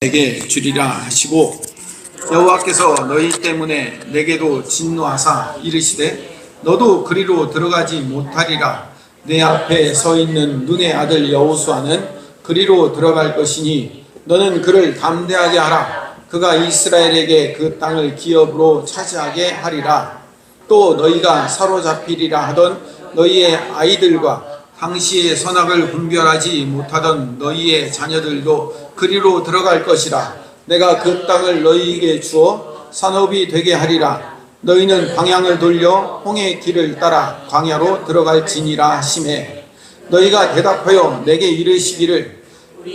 내게 주리라 하시고 여호와께서 너희 때문에 내게도 진노하사 이르시되 너도 그리로 들어가지 못하리라. 내 앞에 서 있는 눈의 아들 여호수아는 그리로 들어갈 것이니 너는 그를 담대하게 하라. 그가 이스라엘에게 그 땅을 기업으로 차지하게 하리라. 또 너희가 사로잡히리라 하던 너희의 아이들과 당시의 선악을 분별하지 못하던 너희의 자녀들도 그리로 들어갈 것이라. 내가 그 땅을 너희에게 주어 산업이 되게 하리라. 너희는 방향을 돌려 홍해의 길을 따라 광야로 들어갈지니라 하시매, 너희가 대답하여 내게 이르시기를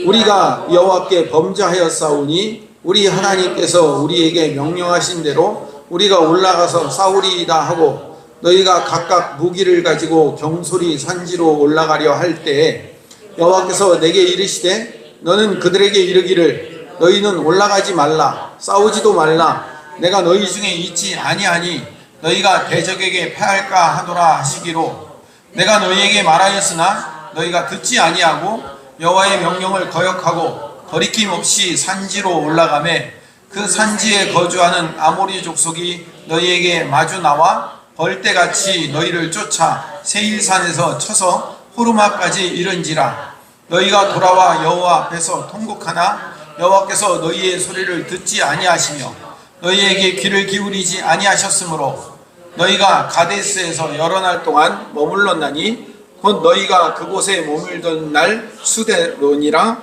우리가 여호와께 범죄하였사오니 우리 하나님께서 우리에게 명령하신 대로 우리가 올라가서 싸우리이다 하고, 너희가 각각 무기를 가지고 경솔히 산지로 올라가려 할 때에 여호와께서 내게 이르시되 너는 그들에게 이르기를 너희는 올라가지 말라, 싸우지도 말라. 내가 너희 중에 있지 아니하니 너희가 대적에게 패할까 하노라 하시기로, 내가 너희에게 말하였으나 너희가 듣지 아니하고 여호와의 명령을 거역하고 거리낌 없이 산지로 올라가매, 그 산지에 거주하는 아모리 족속이 너희에게 마주 나와 벌떼같이 너희를 쫓아 세일산에서 쳐서 호르마까지 이른지라. 너희가 돌아와 여호와 앞에서 통곡하나 여호와께서 너희의 소리를 듣지 아니하시며 너희에게 귀를 기울이지 아니하셨으므로 너희가 가데스에서 여러 날 동안 머물렀나니 곧 너희가 그곳에 머물던 날 수대로니라.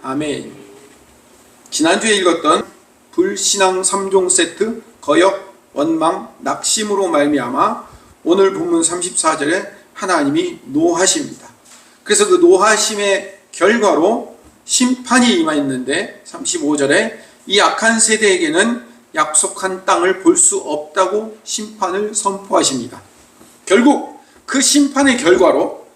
아멘. 지난주에 읽었던 불신앙 3종 세트 거역, 원망, 낙심으로 말미암아 오늘 본문 34절에 하나님이 노하십니다. 그래서 그 노하심의 결과로 심판이 임하였는데 35절에 이 악한 세대에게는 약속한 땅을 볼 수 없다고 심판을 선포하십니다. 결국 그 심판의 결과로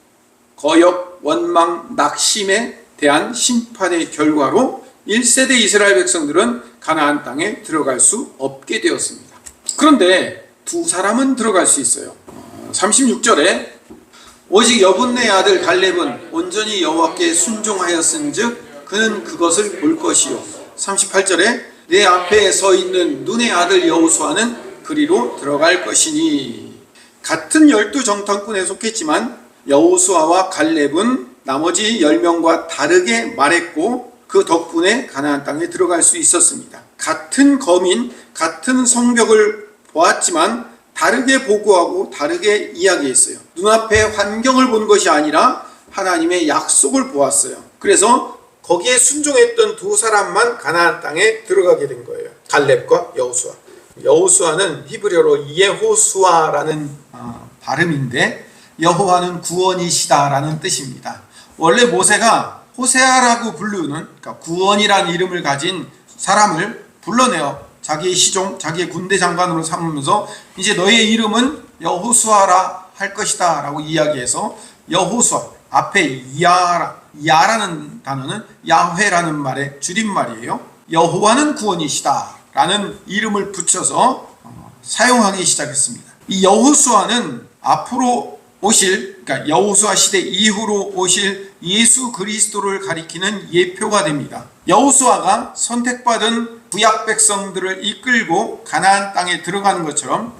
거역, 원망, 낙심에 대한 심판의 결과로 1세대 이스라엘 백성들은 가나안 땅에 들어갈 수 없게 되었습니다. 그런데 두 사람은 들어갈 수 있어요. 36절에 오직 여분네의 아들 갈렙은 온전히 여호와께 순종하였은즉 그는 그것을 볼 것이요. 38절에 내 앞에 서 있는 눈의 아들 여호수아는 그리로 들어갈 것이니. 같은 12정탐꾼에 속했지만 여호수아와 갈렙은 나머지 10명과 다르게 말했고 그 덕분에 가나안 땅에 들어갈 수 있었습니다. 같은 거민, 같은 성벽을 보았지만 다르게 보고하고 다르게 이야기했어요. 눈앞에 환경을 본 것이 아니라 하나님의 약속을 보았어요. 그래서 거기에 순종했던 두 사람만 가나안 땅에 들어가게 된 거예요. 갈렙과 여호수아. 여호수아는 히브리어로 예호수아라는 발음인데 여호와는 구원이시다라는 뜻입니다. 원래 모세가 호세아라고 부르는, 그러니까 구원이라는 이름을 가진 사람을 불러내어 자기의 시종, 자기의 군대 장관으로 삼으면서 이제 너의 이름은 여호수아라 할 것이다 라고 이야기해서 여호수아, 앞에 야라는 단어는 야훼라는 말의 줄임말이에요. 여호와는 구원이시다 라는 이름을 붙여서 사용하기 시작했습니다. 이 여호수아는 앞으로 오실, 그러니까 여호수아 시대 이후로 오실 예수 그리스도를 가리키는 예표가 됩니다. 여호수아가 선택받은 구약 백성들을 이끌고 가나안 땅에 들어가는 것처럼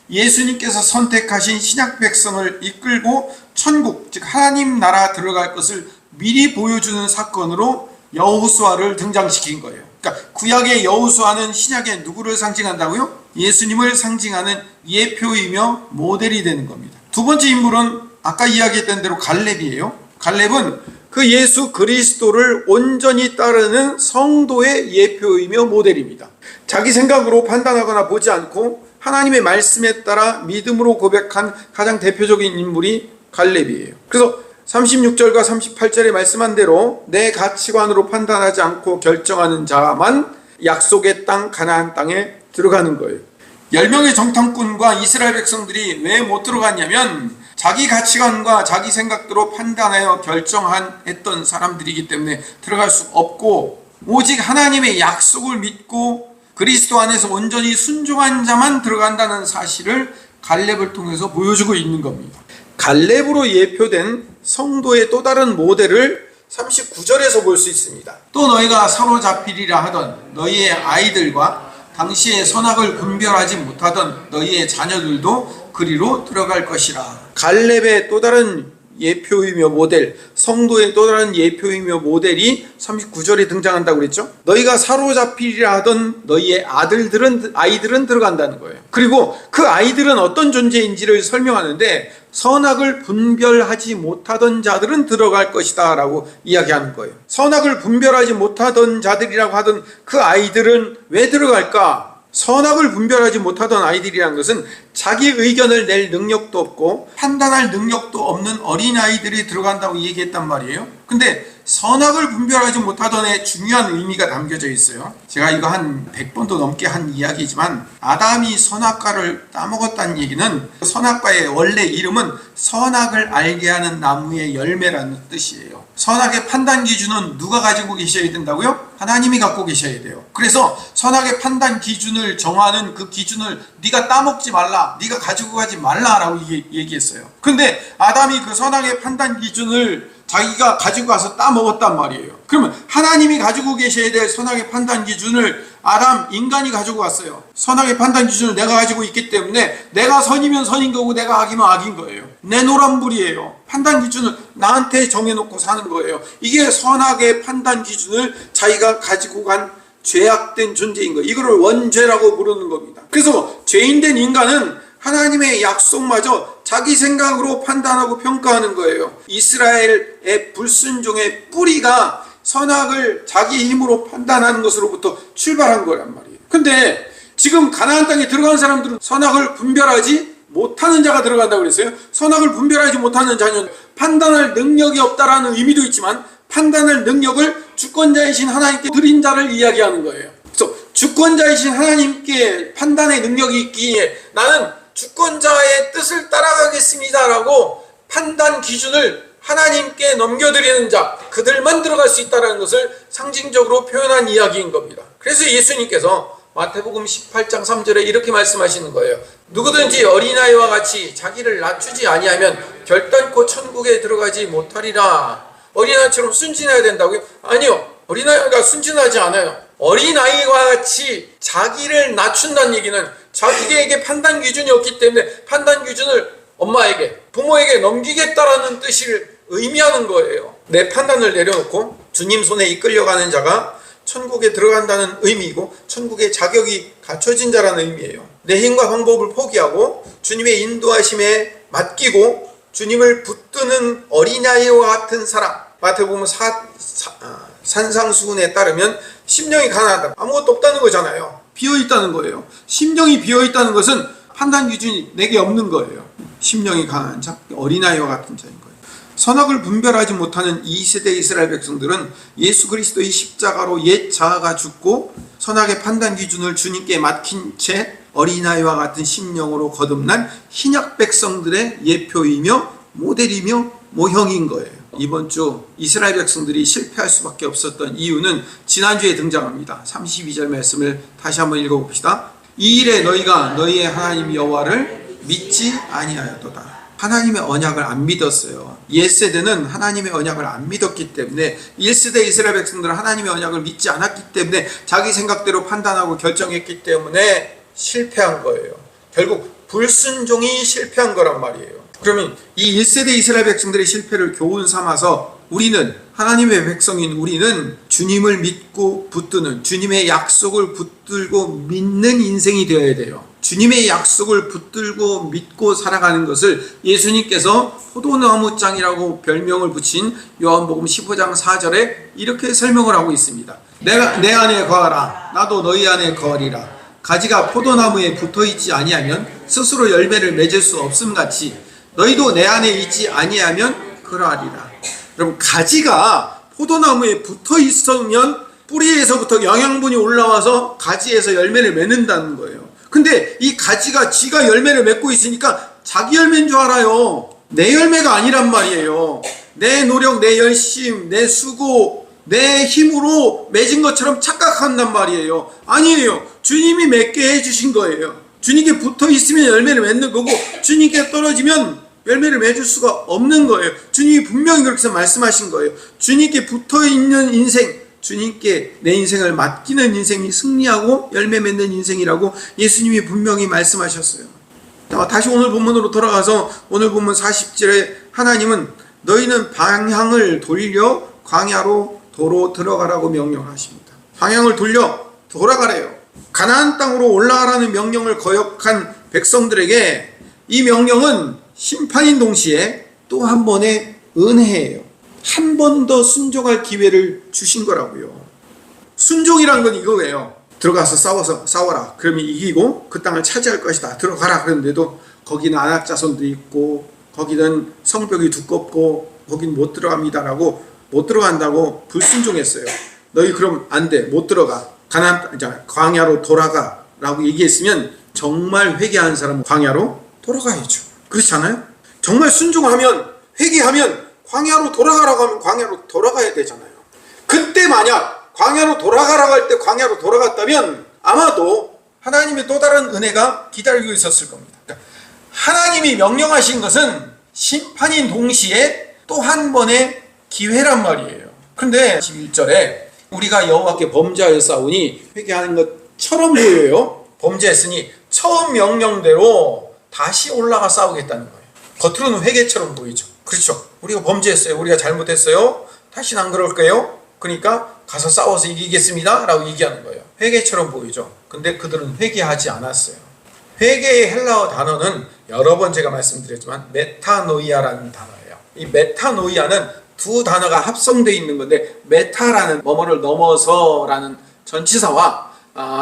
예수님께서 선택하신 신약 백성을 이끌고 천국, 즉 하나님 나라 들어갈 것을 미리 보여주는 사건으로 여호수아를 등장시킨 거예요. 그러니까 구약의 여호수아는 신약의 누구를 상징한다고요? 예수님을 상징하는 예표이며 모델이 되는 겁니다. 두 번째 인물은 아까 이야기했던 대로 갈렙이에요. 갈렙은 그 예수 그리스도를 온전히 따르는 성도의 예표이며 모델입니다. 자기 생각으로 판단하거나 보지 않고 하나님의 말씀에 따라 믿음으로 고백한 가장 대표적인 인물이 갈렙이에요. 그래서 36절과 38절에 말씀한 대로 내 가치관으로 판단하지 않고 결정하는 자만 약속의 땅 가나안 땅에 들어가는 거예요. 10명의 정탐꾼과 이스라엘 백성들이 왜 못 들어갔냐면 자기 가치관과 자기 생각대로 판단하여 결정했던 사람들이기 때문에 들어갈 수 없고, 오직 하나님의 약속을 믿고 그리스도 안에서 온전히 순종한 자만 들어간다는 사실을 갈렙을 통해서 보여주고 있는 겁니다. 갈렙으로 예표된 성도의 또 다른 모델을 39절에서 볼 수 있습니다. 또 너희가 사로잡히리라 하던 너희의 아이들과 당시에 선악을 분별하지 못하던 너희의 자녀들도 그리로 들어갈 것이라. 갈렙의 또 다른 예표이며 모델, 성도의 또 다른 예표이며 모델이 39절에 등장한다고 그랬죠. 너희가 사로잡히리라 하던 너희의 아이들은 들어간다는 거예요. 그리고 그 아이들은 어떤 존재인지를 설명하는데 선악을 분별하지 못하던 자들은 들어갈 것이다 라고 이야기하는 거예요. 선악을 분별하지 못하던 자들이라고 하던 그 아이들은 왜 들어갈까? 선악을 분별하지 못하던 아이들이라는 것은 자기 의견을 낼 능력도 없고 판단할 능력도 없는 어린아이들이 들어간다고 얘기했단 말이에요. 근데 선악을 분별하지 못하던 애 중요한 의미가 담겨져 있어요. 제가 이거 한 100번도 넘게 한 이야기지만 아담이 선악과를 따먹었다는 얘기는 선악과의 원래 이름은 선악을 알게 하는 나무의 열매라는 뜻이에요. 선악의 판단 기준은 누가 가지고 계셔야 된다고요? 하나님이 갖고 계셔야 돼요. 그래서 선악의 판단 기준을 정하는 그 기준을 네가 따먹지 말라, 네가 가지고 가지 말라라고 얘기했어요. 근데 아담이 그 선악의 판단 기준을 자기가 가지고 가서 따먹었단 말이에요. 그러면 하나님이 가지고 계셔야 될 선악의 판단 기준을 인간이 가지고 왔어요. 선악의 판단 기준을 내가 가지고 있기 때문에 내가 선이면 선인 거고 내가 악이면 악인 거예요. 내노란불이에요. 판단 기준을 나한테 정해놓고 사는 거예요. 이게 선악의 판단 기준을 자기가 가지고 간 죄악된 존재인 거예요. 이거를 원죄라고 부르는 겁니다. 그래서 죄인된 인간은 하나님의 약속마저 자기 생각으로 판단하고 평가하는 거예요. 이스라엘의 불순종의 뿌리가 선악을 자기 힘으로 판단하는 것으로부터 출발한 거란 말이에요. 근데 지금 가나안 땅에 들어간 사람들은 선악을 분별하지 못하는 자가 들어간다고 그랬어요. 선악을 분별하지 못하는 자는 판단할 능력이 없다라는 의미도 있지만 판단할 능력을 주권자이신 하나님께 드린 자를 이야기하는 거예요. 그래서 주권자이신 하나님께 판단의 능력이 있기에 나는 주권자의 뜻을 따라가겠습니다라고 판단 기준을 하나님께 넘겨드리는 자, 그들만 들어갈 수 있다는 것을 상징적으로 표현한 이야기인 겁니다. 그래서 예수님께서 마태복음 18장 3절에 이렇게 말씀하시는 거예요. 누구든지 어린아이와 같이 자기를 낮추지 아니하면 결단코 천국에 들어가지 못하리라. 어린아이처럼 순진해야 된다고요? 아니요. 어린아이가 순진하지 않아요. 어린아이와 같이 자기를 낮춘다는 얘기는 자기에게 판단 기준이 없기 때문에 판단 기준을 엄마에게, 부모에게 넘기겠다라는 뜻을 의미하는 거예요. 내 판단을 내려놓고 주님 손에 이끌려가는 자가 천국에 들어간다는 의미이고 천국의 자격이 갖춰진 자라는 의미예요. 내 힘과 방법을 포기하고 주님의 인도하심에 맡기고 주님을 붙드는 어린아이와 같은 사람. 마태복음 산상수훈에 따르면 심령이 가난하다. 아무것도 없다는 거잖아요. 비어있다는 거예요. 심령이 비어있다는 것은 판단 기준이 내게 없는 거예요. 심령이 가난한 자, 어린아이와 같은 자인 거예요. 선악을 분별하지 못하는 2세대 이스라엘 백성들은 예수 그리스도의 십자가로 옛 자아가 죽고 선악의 판단 기준을 주님께 맡긴 채 어린아이와 같은 심령으로 거듭난 신약 백성들의 예표이며 모델이며 모형인 거예요. 이번 주 이스라엘 백성들이 실패할 수밖에 없었던 이유는 지난주에 등장합니다. 32절 말씀을 다시 한번 읽어봅시다. 이 일에 너희가 너희의 하나님 여호와를 믿지 아니하였도다. 하나님의 언약을 안 믿었어요. 옛세대는 하나님의 언약을 안 믿었기 때문에 1세대 이스라엘 백성들은 하나님의 언약을 믿지 않았기 때문에 자기 생각대로 판단하고 결정했기 때문에 실패한 거예요. 결국 불순종이 실패한 거란 말이에요. 그러면 이 1세대 이스라엘 백성들의 실패를 교훈 삼아서 우리는, 하나님의 백성인 우리는 주님을 믿고 붙드는, 주님의 약속을 붙들고 믿는 인생이 되어야 돼요. 주님의 약속을 붙들고 믿고 살아가는 것을 예수님께서 포도나무장이라고 별명을 붙인 요한복음 15장 4절에 이렇게 설명을 하고 있습니다. 내가 내 안에 거하라, 나도 너희 안에 거하리라. 가지가 포도나무에 붙어있지 아니하면 스스로 열매를 맺을 수 없음같이 너희도 내 안에 있지 아니하면 그러하리라. 여러분, 가지가 포도나무에 붙어 있으면 뿌리에서부터 영양분이 올라와서 가지에서 열매를 맺는다는 거예요. 근데 이 가지가 지가 열매를 맺고 있으니까 자기 열매인 줄 알아요. 내 열매가 아니란 말이에요. 내 노력, 내 열심, 내 수고, 내 힘으로 맺은 것처럼 착각한단 말이에요. 아니에요. 주님이 맺게 해주신 거예요. 주님께 붙어 있으면 열매를 맺는 거고 주님께 떨어지면 열매를 맺을 수가 없는 거예요. 주님이 분명히 그렇게 말씀하신 거예요. 주님께 붙어있는 인생, 주님께 내 인생을 맡기는 인생이 승리하고 열매 맺는 인생이라고 예수님이 분명히 말씀하셨어요. 다시 오늘 본문으로 돌아가서 오늘 본문 40절에 하나님은 너희는 방향을 돌려 광야로 도로 들어가라고 명령하십니다. 방향을 돌려 돌아가래요. 가나안 땅으로 올라가라는 명령을 거역한 백성들에게 이 명령은 심판인 동시에 또 한 번의 은혜예요. 한 번 더 순종할 기회를 주신 거라고요. 순종이란 건 이거예요. 들어가서 싸워라. 그러면 이기고 그 땅을 차지할 것이다. 들어가라. 그런데도 거기는 안악자손도 있고 거기는 성벽이 두껍고 거긴 못 들어갑니다라고 못 들어간다고 불순종했어요. 너희 그럼 안 돼. 못 들어가. 광야로 돌아가 라고 얘기했으면 정말 회개하는 사람은 광야로 돌아가야죠. 그렇지 않아요? 정말 순종하면 회개하면 광야로 돌아가라고 하면 광야로 돌아가야 되잖아요. 그때 만약 광야로 돌아가라고 할 때 광야로 돌아갔다면 아마도 하나님의 또 다른 은혜가 기다리고 있었을 겁니다. 그러니까 하나님이 명령하신 것은 심판인 동시에 또 한 번의 기회란 말이에요. 그런데 11절에 우리가 여호와께 범죄하였사오니 회개하는 것처럼 보여요. 범죄했으니 처음 명령대로 다시 올라가 싸우겠다는 거예요. 겉으로는 회개처럼 보이죠. 그렇죠. 우리가 범죄했어요. 우리가 잘못했어요. 다시는 안 그럴 거예요. 그러니까 가서 싸워서 이기겠습니다 라고 얘기하는 거예요. 회개처럼 보이죠. 근데 그들은 회개하지 않았어요. 회개의 헬라어 단어는 여러 번 제가 말씀드렸지만 메타노이아라는 단어예요. 이 메타노이아는 두 단어가 합성되어 있는 건데 메타라는 뭐뭐를 넘어서라는 전치사와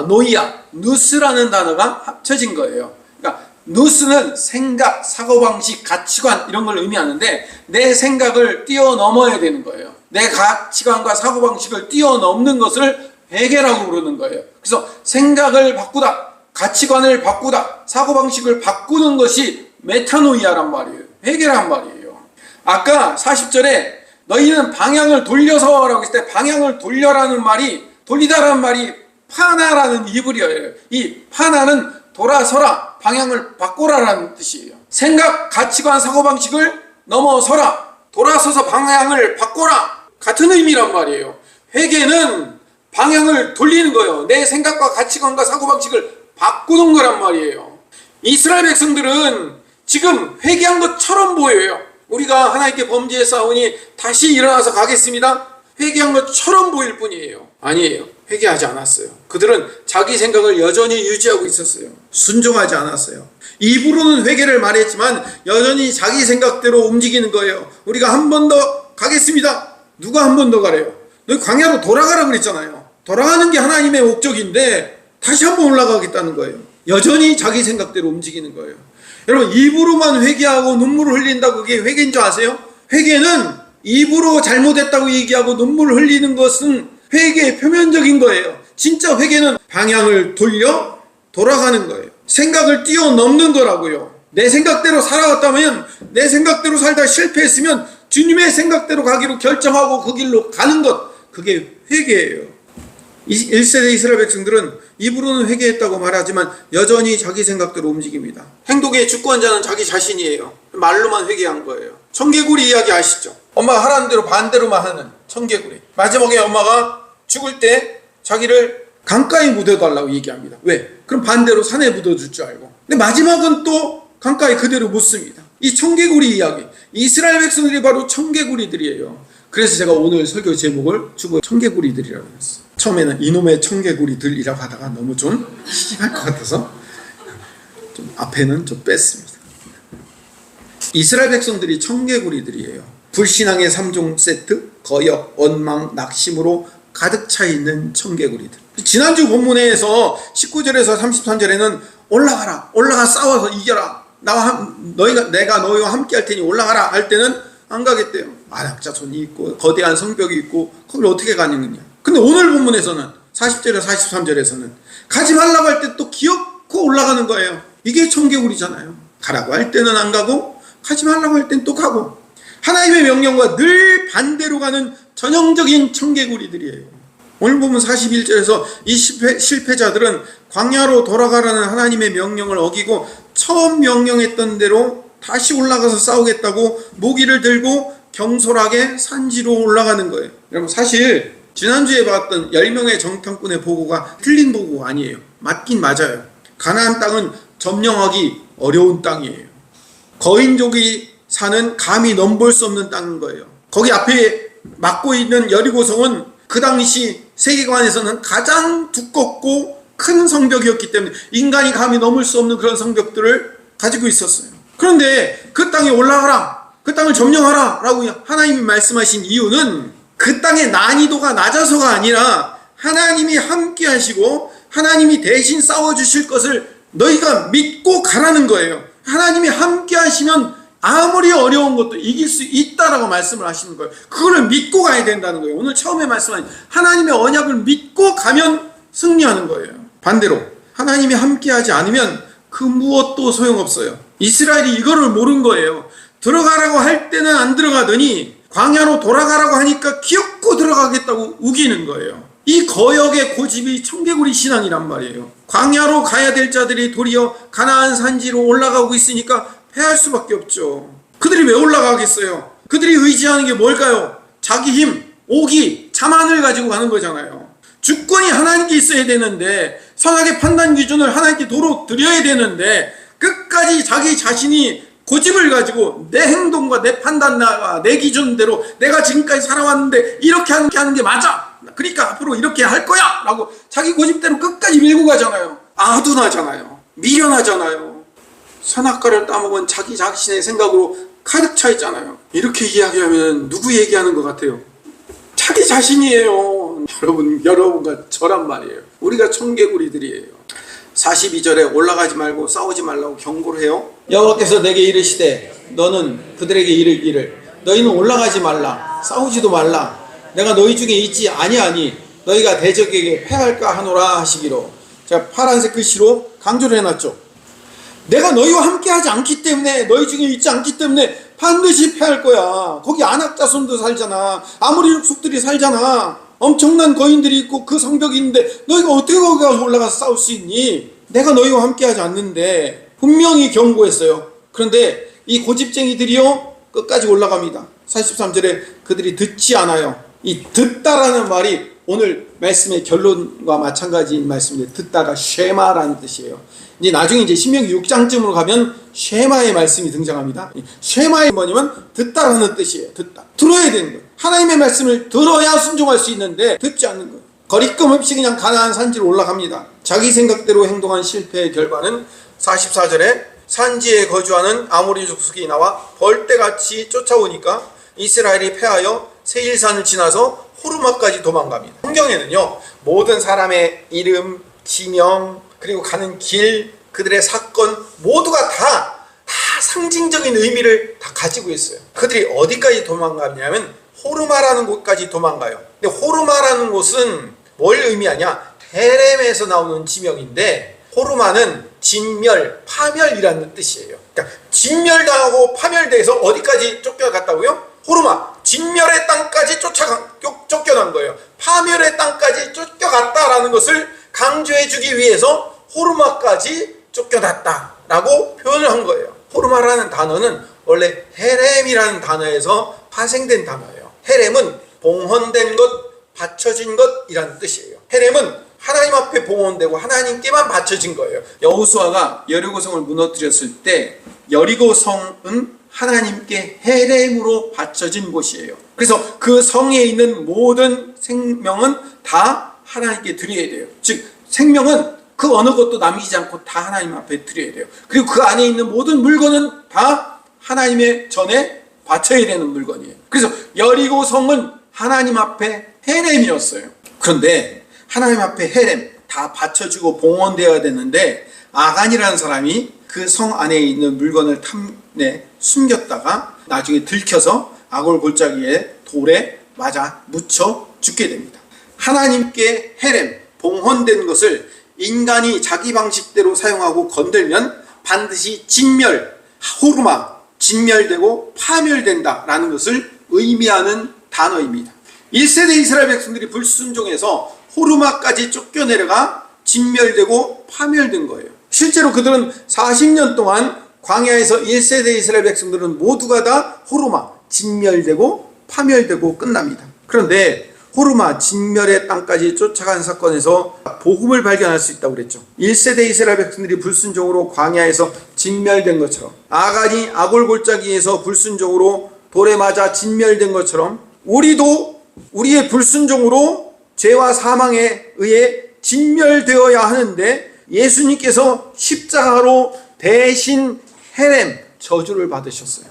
노이아, 누스라는 단어가 합쳐진 거예요. 그러니까 누스는 생각, 사고방식, 가치관 이런 걸 의미하는데 내 생각을 뛰어넘어야 되는 거예요. 내 가치관과 사고방식을 뛰어넘는 것을 회개라고 부르는 거예요. 그래서 생각을 바꾸다, 가치관을 바꾸다, 사고방식을 바꾸는 것이 메타노이아란 말이에요. 회개란 말이에요. 아까 40절에 너희는 방향을 돌려서 라고 했을 때 방향을 돌려라는 말이 돌리다라는 말이 파나라는 이브리어예요. 이 파나는 돌아서라, 방향을 바꿔라라는 뜻이에요. 생각, 가치관, 사고방식을 넘어서라, 돌아서서 방향을 바꿔라 같은 의미란 말이에요. 회개는 방향을 돌리는 거예요. 내 생각과 가치관과 사고방식을 바꾸는 거란 말이에요. 이스라엘 백성들은 지금 회개한 것처럼 보여요. 우리가 하나님께 범죄했사오니 다시 일어나서 가겠습니다. 회개한 것처럼 보일 뿐이에요. 아니에요. 회개하지 않았어요. 그들은 자기 생각을 여전히 유지하고 있었어요. 순종하지 않았어요. 입으로는 회개를 말했지만 여전히 자기 생각대로 움직이는 거예요. 우리가 한 번 더 가겠습니다. 누가 한 번 더 가래요? 너희 광야로 돌아가라 그랬잖아요. 돌아가는 게 하나님의 목적인데 다시 한 번 올라가겠다는 거예요. 여전히 자기 생각대로 움직이는 거예요. 여러분, 입으로만 회개하고 눈물을 흘린다고 그게 회개인 줄 아세요? 회개는 입으로 잘못했다고 얘기하고 눈물을 흘리는 것은 회개의 표면적인 거예요. 진짜 회개는 방향을 돌려 돌아가는 거예요. 생각을 뛰어넘는 거라고요. 내 생각대로 살아왔다면, 내 생각대로 살다 실패했으면 주님의 생각대로 가기로 결정하고 그 길로 가는 것, 그게 회개예요. 1세대 이스라엘 백성들은 입으로는 회개했다고 말하지만 여전히 자기 생각대로 움직입니다. 행동의 주권자는 자기 자신이에요. 말로만 회개한 거예요. 청개구리 이야기 아시죠? 엄마가 하라는 대로 반대로만 하는 청개구리. 마지막에 엄마가 죽을 때 자기를 강가에 묻어달라고 얘기합니다. 왜? 그럼 반대로 산에 묻어줄 줄 알고. 근데 마지막은 또 강가에 그대로 묻습니다. 이 청개구리 이야기. 이스라엘 백성들이 바로 청개구리들이에요. 그래서 제가 오늘 설교 제목을 주보 청개구리들이라고 했어요. 처음에는 이놈의 청개구리들이라고 하다가 너무 좀 심할 것 같아서 좀 앞에는 좀 뺐습니다. 이스라엘 백성들이 청개구리들이에요. 불신앙의 3종 세트, 거역, 원망, 낙심으로 가득 차 있는 청개구리들. 지난주 본문에서 19절에서 33절에는 올라가라, 올라가 싸워서 이겨라, 내가 너희와 함께 할 테니 올라가라 할 때는 안 가겠대요. 안악자손이 있고 거대한 성벽이 있고 거길 어떻게 가느냐. 근데 오늘 본문에서는 40절에서 43절에서는 가지 말라고 할 때 또 기어코 올라가는 거예요. 이게 청개구리잖아요. 가라고 할 때는 안 가고 가지 말라고 할 땐 또 가고, 하나님의 명령과 늘 반대로 가는 전형적인 청개구리들이에요. 오늘 보면 41절에서 이 실패자들은 광야로 돌아가라는 하나님의 명령을 어기고 처음 명령했던 대로 다시 올라가서 싸우겠다고 무기를 들고 경솔하게 산지로 올라가는 거예요. 여러분, 사실 지난주에 봤던 10명의 정탐꾼의 보고가 틀린 보고 아니에요. 맞긴 맞아요. 가나안 땅은 점령하기 어려운 땅이에요. 거인족이 사는 감히 넘볼 수 없는 땅인 거예요. 거기 앞에 막고 있는 여리고성은 그 당시 세계관에서는 가장 두껍고 큰 성벽이었기 때문에 인간이 감히 넘을 수 없는 그런 성벽들을 가지고 있었어요. 그런데 그 땅에 올라가라, 그 땅을 점령하라 라고 하나님이 말씀하신 이유는 그 땅의 난이도가 낮아서가 아니라 하나님이 함께 하시고 하나님이 대신 싸워주실 것을 너희가 믿고 가라는 거예요. 하나님이 함께 하시면 아무리 어려운 것도 이길 수 있다라고 말씀을 하시는 거예요. 그거를 믿고 가야 된다는 거예요. 오늘 처음에 말씀한 하나님의 언약을 믿고 가면 승리하는 거예요. 반대로 하나님이 함께 하지 않으면 그 무엇도 소용없어요. 이스라엘이 이거를 모른 거예요. 들어가라고 할 때는 안 들어가더니 광야로 돌아가라고 하니까 기어코 들어가겠다고 우기는 거예요. 이 거역의 고집이 청개구리 신앙이란 말이에요. 광야로 가야 될 자들이 도리어 가나안 산지로 올라가고 있으니까 패할 수밖에 없죠. 그들이 왜 올라가겠어요? 그들이 의지하는 게 뭘까요? 자기 힘, 오기, 자만을 가지고 가는 거잖아요. 주권이 하나님께 있어야 되는데, 선악의 판단 기준을 하나님께 도로 드려야 되는데 끝까지 자기 자신이 고집을 가지고 내 행동과 내 판단과 내 기준대로 내가 지금까지 살아왔는데 이렇게 하는 게 맞아, 그러니까 앞으로 이렇게 할 거야 라고 자기 고집대로 끝까지 밀고 가잖아요. 아둔하잖아요. 미련하잖아요. 선악과를 따먹은 자기 자신의 생각으로 가득 차 있잖아요. 이렇게 이야기하면 누구 얘기하는 것 같아요? 자기 자신이에요. 여러분과 저란 말이에요. 우리가 청개구리들이에요. 42절에 올라가지 말고 싸우지 말라고 경고를 해요. 여호와께서 내게 이르시되 너는 그들에게 이르기를 너희는 올라가지 말라, 싸우지도 말라, 내가 너희 중에 있지 아니하니 너희가 대적에게 패할까 하노라 하시기로. 제가 파란색 글씨로 강조를 해놨죠. 내가 너희와 함께 하지 않기 때문에, 너희 중에 있지 않기 때문에 반드시 패할 거야. 거기 안악 자손도 살잖아. 아모리 족속들이 살잖아. 엄청난 거인들이 있고 그 성벽이 있는데 너희가 어떻게 거기 올라가서 싸울 수 있니? 내가 너희와 함께 하지 않는데 분명히 경고했어요. 그런데 이 고집쟁이들이요 끝까지 올라갑니다. 43절에 그들이 듣지 않아요. 이 듣다라는 말이 오늘 말씀의 결론과 마찬가지인 말씀인데, 듣다가 쉐마라는 뜻이에요. 이제 나중에 이제 신명기 6장쯤으로 가면 쉐마의 말씀이 등장합니다. 쉐마의 뭐냐면 듣다라는 뜻이에요. 듣다. 들어야 되는 거예요. 하나님의 말씀을 들어야 순종할 수 있는데 듣지 않는 거예요. 거리낌 없이 그냥 가나안 산지로 올라갑니다. 자기 생각대로 행동한 실패의 결과는 44절에 산지에 거주하는 아모리 족속이 나와 벌떼같이 쫓아오니까 이스라엘이 패하여 세일산을 지나서 호르마까지 도망갑니다. 성경에는요 모든 사람의 이름, 지명, 그리고 가는 길, 그들의 사건 모두가 다 상징적인 의미를 다 가지고 있어요. 그들이 어디까지 도망가냐면 호르마라는 곳까지 도망가요. 근데 호르마라는 곳은 뭘 의미하냐? 헤렘에서 나오는 지명인데, 호르마는 진멸, 파멸이라는 뜻이에요. 그러니까 진멸당하고 파멸돼서 어디까지 쫓겨갔다고요? 호르마, 진멸의 땅까지 쫓겨난 거예요. 파멸의 땅까지 쫓겨갔다라는 것을 강조해주기 위해서 호르마까지 쫓겨났다라고 표현을 한 거예요. 호르마라는 단어는 원래 헤렘이라는 단어에서 파생된 단어예요. 헤렘은 봉헌된 것, 바쳐진 것이라는 뜻이에요. 헤렘은 하나님 앞에 봉헌되고 하나님께만 바쳐진 거예요. 여호수아가 여리고성을 무너뜨렸을 때 여리고성은 하나님께 헤렘으로 바쳐진 곳이에요. 그래서 그 성에 있는 모든 생명은 다 하나님께 드려야 돼요. 즉 생명은 그 어느 것도 남기지 않고 다 하나님 앞에 드려야 돼요. 그리고 그 안에 있는 모든 물건은 다 하나님의 전에 바쳐야 되는 물건이에요. 그래서 여리고성은 하나님 앞에 헤렘이었어요. 그런데 하나님 앞에 헤렘 다 바쳐주고 봉헌되어야 되는데, 아간이라는 사람이 그 성 안에 있는 물건을 탐내 숨겼다가 나중에 들켜서 아골 골짜기에 돌에 맞아 묻혀 죽게 됩니다. 하나님께 헤렘, 봉헌된 것을 인간이 자기 방식대로 사용하고 건들면 반드시 진멸, 호르마, 진멸되고 파멸된다라는 것을 의미하는 단어입니다. 1세대 이스라엘 백성들이 불순종해서 호르마까지 쫓겨내려가 진멸되고 파멸된 거예요. 실제로 그들은 40년 동안 광야에서 1세대 이스라엘 백성들은 모두가 다 호르마, 진멸되고 파멸되고 끝납니다. 그런데 호르마, 진멸의 땅까지 쫓아간 사건에서 복음을 발견할 수 있다고 그랬죠. 1세대 이스라엘 백성들이 불순종으로 광야에서 진멸된 것처럼, 아간이 아골골짜기에서 불순종으로 돌에 맞아 진멸된 것처럼, 우리도 우리의 불순종으로 죄와 사망에 의해 진멸되어야 하는데, 예수님께서 십자가로 대신 헤렘, 저주를 받으셨어요.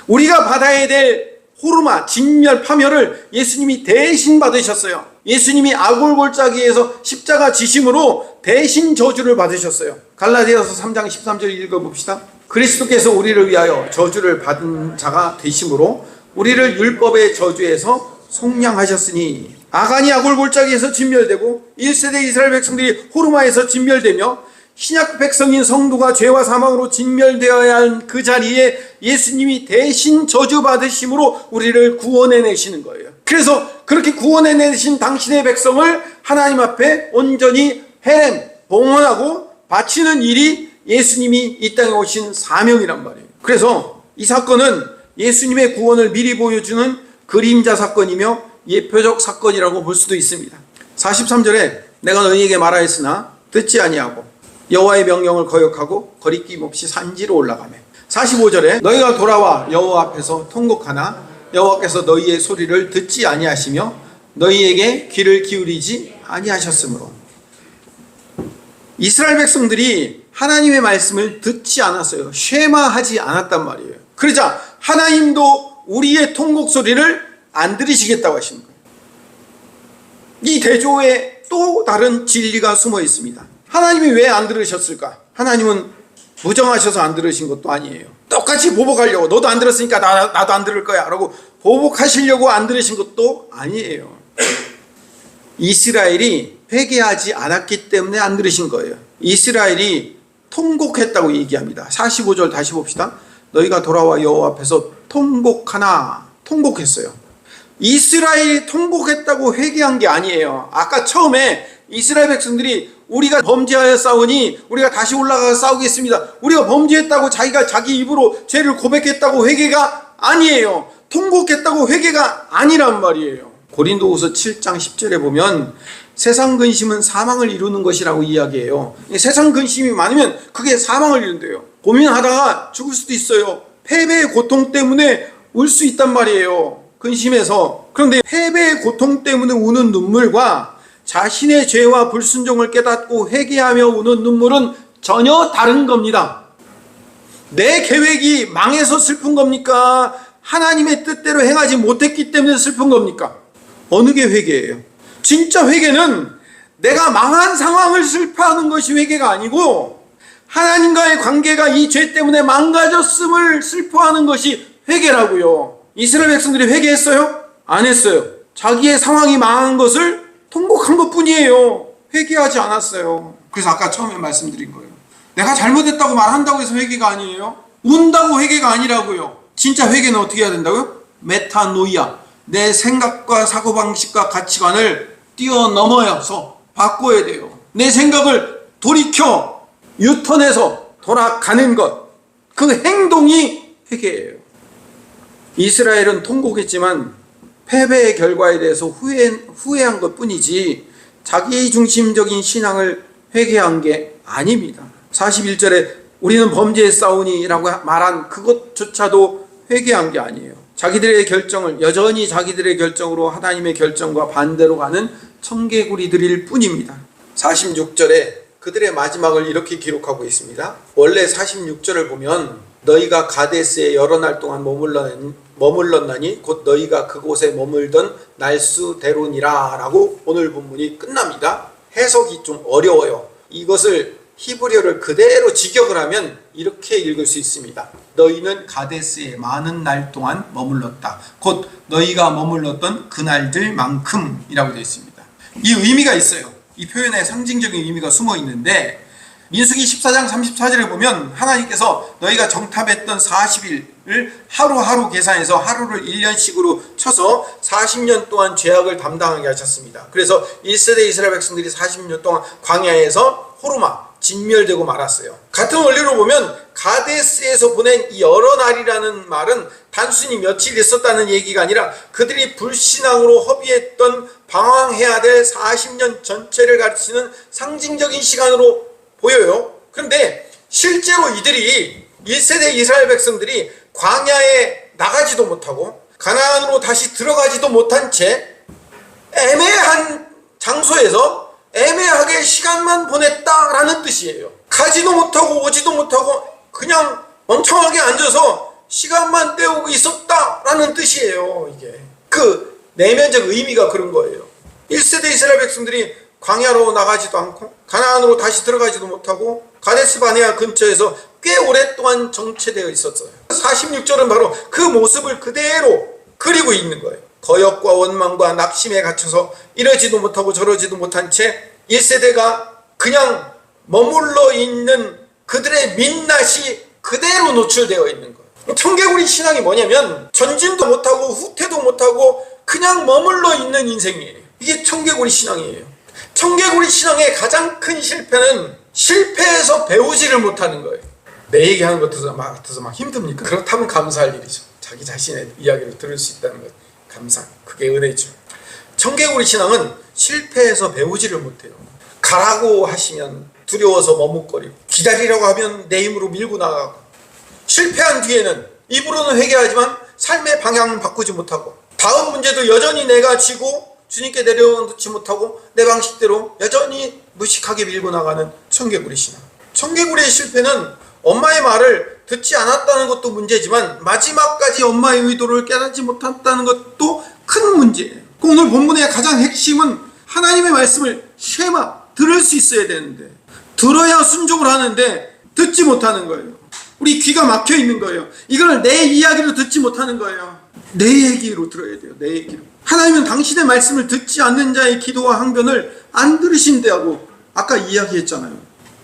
우리가 받아야 될 호르마, 진멸, 파멸을 예수님이 대신 받으셨어요. 예수님이 아골골짜기에서 십자가 지심으로 대신 저주를 받으셨어요. 갈라디아서 3장 13절 읽어봅시다. 그리스도께서 우리를 위하여 저주를 받은 자가 되심으로 우리를 율법의 저주에서 속량하셨으니, 아간이 아골골짜기에서 진멸되고 1세대 이스라엘 백성들이 호르마에서 진멸되며 신약 백성인 성도가 죄와 사망으로 진멸되어야 할 그 자리에 예수님이 대신 저주받으심으로 우리를 구원해내시는 거예요. 그래서 그렇게 구원해내신 당신의 백성을 하나님 앞에 온전히 헤렘, 봉헌하고 바치는 일이 예수님이 이 땅에 오신 사명이란 말이에요. 그래서 이 사건은 예수님의 구원을 미리 보여주는 그림자 사건이며 예표적 사건이라고 볼 수도 있습니다. 43절에 내가 너희에게 말하였으나 듣지 아니하고 여호와의 명령을 거역하고 거리낌 없이 산지로 올라가며, 45절에 너희가 돌아와 여호와 앞에서 통곡하나 여호와께서 너희의 소리를 듣지 아니하시며 너희에게 귀를 기울이지 아니하셨으므로. 이스라엘 백성들이 하나님의 말씀을 듣지 않았어요. 쉐마하지 않았단 말이에요. 그러자 하나님도 우리의 통곡 소리를 안 들으시겠다고 하시는 거예요. 이 대조에 또 다른 진리가 숨어 있습니다. 하나님이 왜 안 들으셨을까? 하나님은 무정하셔서 안 들으신 것도 아니에요. 똑같이 보복하려고, 너도 안 들었으니까 나도 안 들을 거야 라고 보복하시려고 안 들으신 것도 아니에요. 이스라엘이 회개하지 않았기 때문에 안 들으신 거예요. 이스라엘이 통곡했다고 얘기합니다. 45절 다시 봅시다. 너희가 돌아와 여호와 앞에서 통곡하나, 통곡했어요. 이스라엘이 통곡했다고 회개한 게 아니에요. 아까 처음에 이스라엘 백성들이 우리가 범죄하여 싸우니 우리가 다시 올라가서 싸우겠습니다, 우리가 범죄했다고 자기가 자기 입으로 죄를 고백했다고 회개가 아니에요. 통곡했다고 회개가 아니란 말이에요. 고린도후서 7장 10절에 보면 세상 근심은 사망을 이루는 것이라고 이야기해요. 세상 근심이 많으면 그게 사망을 이룬대요. 고민하다가 죽을 수도 있어요. 패배의 고통 때문에 울 수 있단 말이에요. 근심해서. 그런데 패배의 고통 때문에 우는 눈물과 자신의 죄와 불순종을 깨닫고 회개하며 우는 눈물은 전혀 다른 겁니다. 내 계획이 망해서 슬픈 겁니까? 하나님의 뜻대로 행하지 못했기 때문에 슬픈 겁니까? 어느 게 회개예요? 진짜 회개는 내가 망한 상황을 슬퍼하는 것이 회개가 아니고, 하나님과의 관계가 이 죄 때문에 망가졌음을 슬퍼하는 것이 회개라고요. 이스라엘 백성들이 회개했어요? 안 했어요. 자기의 상황이 망한 것을 통곡한 것뿐이에요. 회개하지 않았어요. 그래서 아까 처음에 말씀드린 거예요. 내가 잘못했다고 말한다고 해서 회개가 아니에요. 운다고 회개가 아니라고요. 진짜 회개는 어떻게 해야 된다고요? 메타노이아, 내 생각과 사고방식과 가치관을 뛰어넘어서 바꿔야 돼요. 내 생각을 돌이켜 유턴해서 돌아가는 것, 그 행동이 회개예요. 이스라엘은 통곡했지만 패배의 결과에 대해서 후회한 것 뿐이지 자기 중심적인 신앙을 회개한 게 아닙니다. 41절에 우리는 범죄에 싸우니 라고 말한 그것조차도 회개한 게 아니에요. 자기들의 결정을, 여전히 자기들의 결정으로 하나님의 결정과 반대로 가는 청개구리들일 뿐입니다. 46절에 그들의 마지막을 이렇게 기록하고 있습니다. 원래 46절을 보면 너희가 가데스에 여러 날 동안 머물렀나니 곧 너희가 그곳에 머물던 날수대로니라 라고 오늘 본문이 끝납니다. 해석이 좀 어려워요. 이것을 히브리어를 그대로 직역을 하면 이렇게 읽을 수 있습니다. 너희는 가데스에 많은 날 동안 머물렀다. 곧 너희가 머물렀던 그날들만큼 이라고 되어 있습니다. 이 의미가 있어요. 이 표현에 상징적인 의미가 숨어 있는데, 민수기 14장 34절에 보면 하나님께서 너희가 정탐했던 40일을 하루하루 계산해서 하루를 1년씩으로 쳐서 40년 동안 죄악을 담당하게 하셨습니다. 그래서 1세대 이스라엘 백성들이 40년 동안 광야에서 호르마, 진멸되고 말았어요. 같은 원리로 보면 가데스에서 보낸 이 여러 날이라는 말은 단순히 며칠 있었다는 얘기가 아니라 그들이 불신앙으로 허비했던 방황해야 될 40년 전체를 가르치는 상징적인 시간으로 보여요. 그런데 실제로 이들이 1세대 이스라엘 백성들이 광야에 나가지도 못하고 가나안으로 다시 들어가지도 못한 채 애매한 장소에서 애매하게 시간만 보냈다라는 뜻이에요. 가지도 못하고 오지도 못하고 그냥 멍청하게 앉아서 시간만 때우고 있었다라는 뜻이에요. 이게 그 내면적 의미가 그런 거예요. 1세대 이스라엘 백성들이 광야로 나가지도 않고 가나안으로 다시 들어가지도 못하고 가데스 바네아 근처에서 꽤 오랫동안 정체되어 있었어요. 46절은 바로 그 모습을 그대로 그리고 있는 거예요. 거역과 원망과 낙심에 갇혀서 이러지도 못하고 저러지도 못한 채 1세대가 그냥 머물러 있는 그들의 민낯이 그대로 노출되어 있는 거예요. 청개구리 신앙이 뭐냐면 전진도 못하고 후퇴도 못하고 그냥 머물러 있는 인생이에요. 이게 청개구리 신앙이에요. 청개구리 신앙의 가장 큰 실패는 실패해서 배우지를 못하는 거예요. 내 얘기하는 것 들어서 막 힘듭니까? 그렇다면 감사할 일이죠. 자기 자신의 이야기를 들을 수 있다는 것 감사. 그게 은혜죠. 청개구리 신앙은 실패해서 배우지를 못해요. 가라고 하시면 두려워서 머뭇거리고 기다리라고 하면 내 힘으로 밀고 나가고 실패한 뒤에는 입으로는 회개하지만 삶의 방향을 바꾸지 못하고 다음 문제도 여전히 내가 지고 주님께 내려놓지 못하고 내 방식대로 여전히 무식하게 밀고 나가는 청개구리 신앙. 청개구리의 실패는 엄마의 말을 듣지 않았다는 것도 문제지만 마지막까지 엄마의 의도를 깨닫지 못했다는 것도 큰 문제예요. 오늘 본문의 가장 핵심은 하나님의 말씀을 쉐마 들을 수 있어야 되는데 들어야 순종을 하는데 듣지 못하는 거예요. 우리 귀가 막혀 있는 거예요. 이걸 내 이야기로 듣지 못하는 거예요. 내 얘기로 들어야 돼요. 내 얘기로. 하나님은 당신의 말씀을 듣지 않는 자의 기도와 항변을 안 들으신다고 아까 이야기했잖아요.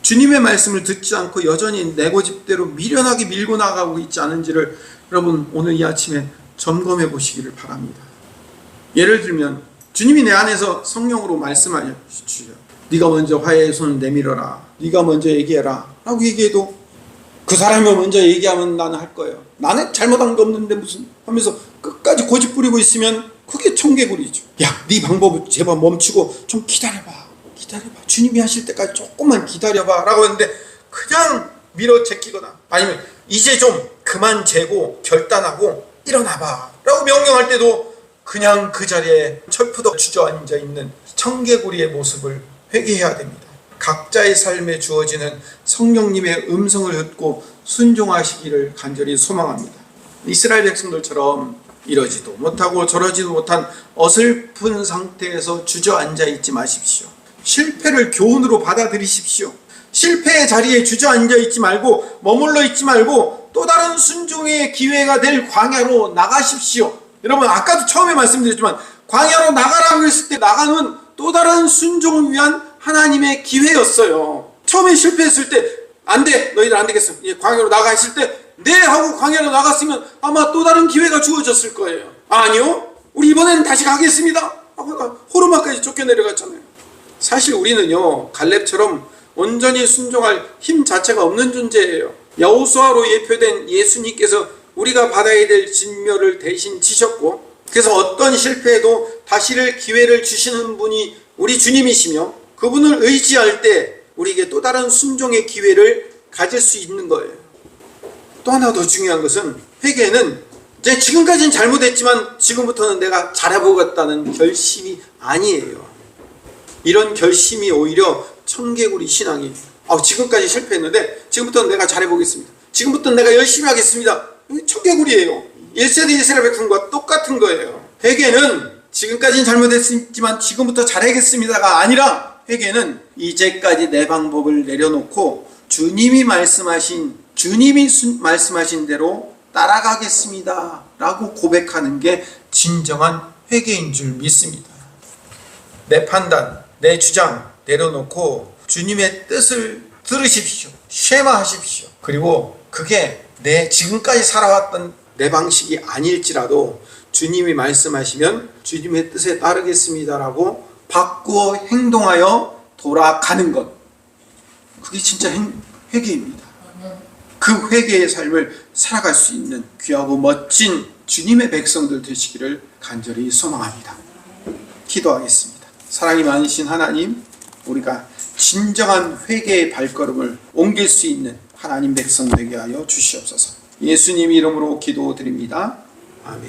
주님의 말씀을 듣지 않고 여전히 내 고집대로 미련하게 밀고 나가고 있지 않은지를 여러분 오늘 이 아침에 점검해 보시기를 바랍니다. 예를 들면 주님이 내 안에서 성령으로 말씀하시죠. 네가 먼저 화해의 손을 내밀어라. 네가 먼저 얘기해라. 라고 얘기해도 그 사람이 먼저 얘기하면 나는 할 거예요. 나는 잘못한 게 없는데 무슨 하면서 끝까지 고집 부리고 있으면 그게 청개구리죠. 야, 네 방법을 제발 멈추고 좀 기다려봐. 주님이 하실 때까지 조금만 기다려봐 라고 했는데 그냥 밀어제끼거나 아니면 이제 좀 그만 재고 결단하고 일어나봐 라고 명령할 때도 그냥 그 자리에 철푸덕 주저앉아 있는 청개구리의 모습을 회개해야 됩니다. 각자의 삶에 주어지는 성령님의 음성을 듣고 순종하시기를 간절히 소망합니다. 이스라엘 백성들처럼 이러지도 못하고 저러지도 못한 어설픈 상태에서 주저앉아 있지 마십시오. 실패를 교훈으로 받아들이십시오. 실패의 자리에 주저앉아 있지 말고 머물러 있지 말고 또 다른 순종의 기회가 될 광야로 나가십시오. 여러분 아까도 처음에 말씀드렸지만 광야로 나가라고 했을 때 나가는 또 다른 순종을 위한 하나님의 기회였어요. 처음에 실패했을 때 안 돼, 너희들 안 되겠어. 광야로 나가 했을 때 네 하고 광야로 나갔으면 아마 또 다른 기회가 주어졌을 거예요. 아니요, 우리 이번에는 다시 가겠습니다 하고 호르마까지 쫓겨내려갔잖아요. 사실 우리는요 갈렙처럼 온전히 순종할 힘 자체가 없는 존재예요. 여호수아로 예표된 예수님께서 우리가 받아야 될 진멸을 대신 지셨고 그래서 어떤 실패에도 다시를 기회를 주시는 분이 우리 주님이시며 그분을 의지할 때 우리에게 또 다른 순종의 기회를 가질 수 있는 거예요. 또 하나 더 중요한 것은 회개는 이제 지금까지는 잘못했지만 지금부터는 내가 잘해보겠다는 결심이 아니에요. 이런 결심이 오히려 청개구리 신앙이에요. 지금까지 실패했는데 지금부터는 내가 잘해보겠습니다. 지금부터는 내가 열심히 하겠습니다. 청개구리예요. 1세대 이스라엘 백성과 똑같은 거예요. 회개는 지금까지는 잘못했지만 지금부터 잘하겠습니다가 아니라 회개는 이제까지 내 방법을 내려놓고 주님이 말씀하신 대로 따라가겠습니다 라고 고백하는 게 진정한 회개인 줄 믿습니다. 내 판단, 내 주장 내려놓고 주님의 뜻을 들으십시오. 쉐마하십시오. 그리고 그게 내 지금까지 살아왔던 내 방식이 아닐지라도 주님이 말씀하시면 주님의 뜻에 따르겠습니다라고 바꾸어 행동하여 돌아가는 것. 그게 진짜 회개입니다. 그 회개의 삶을 살아갈 수 있는 귀하고 멋진 주님의 백성들 되시기를 간절히 소망합니다. 기도하겠습니다. 사랑이 많으신 하나님, 우리가 진정한 회개의 발걸음을 옮길 수 있는 하나님 백성 되게 하여 주시옵소서. 예수님 이름으로 기도드립니다.